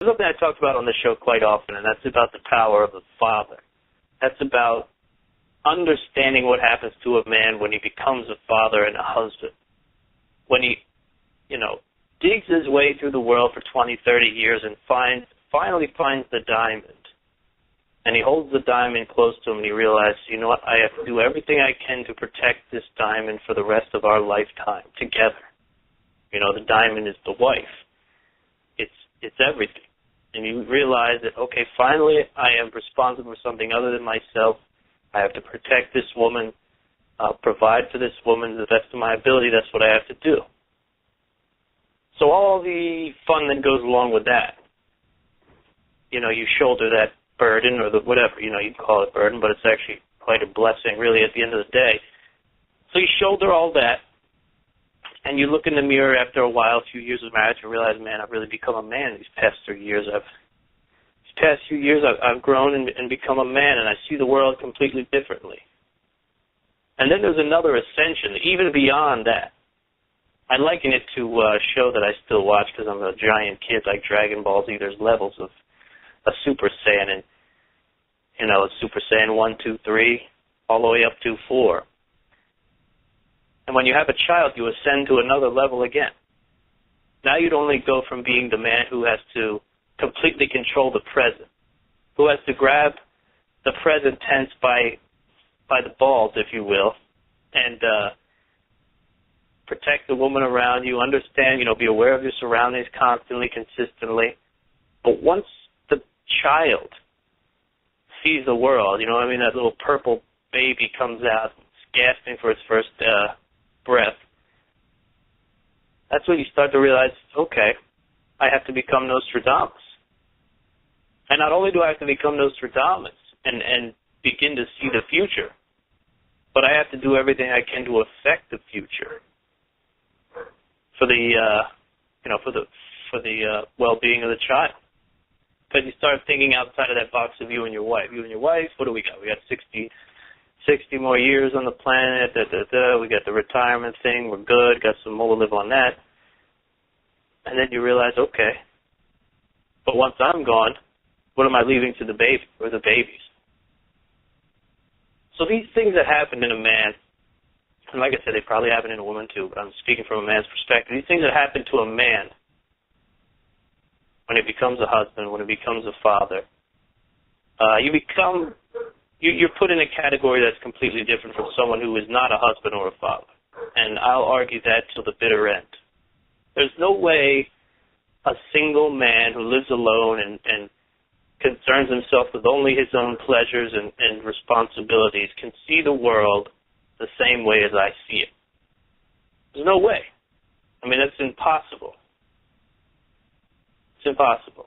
There's something I talked about on the show quite often, and that's about the power of the father. That's about understanding what happens to a man when he becomes a father and a husband. When he, digs his way through the world for 20, 30 years and finally finds the diamond. And he holds the diamond close to him and he realizes, you know what, I have to do everything I can to protect this diamond for the rest of our lifetime together. The diamond is the wife. It's everything. And you realize that, okay, finally I am responsible for something other than myself. I have to protect this woman, provide for this woman to the best of my ability. That's what I have to do. So all the fun that goes along with that, you shoulder that burden or whatever, you call it burden, but it's actually quite a blessing really at the end of the day. So you shoulder all that, and you look in the mirror after a while, a few years of marriage, and realize, man, I've really become a man these past 3 years. I've grown and become a man, and I see the world completely differently. And then there's another ascension, even beyond that. I liken it to a show that I still watch because I'm a giant kid like Dragon Ball Z. There's levels of a Super Saiyan, and Super Saiyan 1, 2, 3, all the way up to 4. And when you have a child, you ascend to another level again. Now you'd only go from being the man who has to completely control the present, who has to grab the present tense by the balls, if you will, and protect the woman around you, understand, be aware of your surroundings constantly, consistently. But once the child sees the world, that little purple baby comes out, gasping for its first breath, that's when you start to realize, okay, I have to become Nostradamus. And not only do I have to become Nostradamus and begin to see the future, but I have to do everything I can to affect the future for the well-being of the child. Because you start thinking outside of that box of you and your wife. You and your wife, what do we got? We got 60 more years on the planet. We got the retirement thing. We're good. Got some more to live on that. And then you realize, okay, but once I'm gone, what am I leaving to the baby or the babies? So these things that happen in a man, and like I said, they probably happen in a woman too, but I'm speaking from a man's perspective. These things that happen to a man when he becomes a husband, when he becomes a father, you're put in a category that's completely different from someone who is not a husband or a father. And I'll argue that till the bitter end. There's no way a single man who lives alone and concerns himself with only his own pleasures and responsibilities can see the world the same way as I see it. There's no way. That's impossible. It's impossible.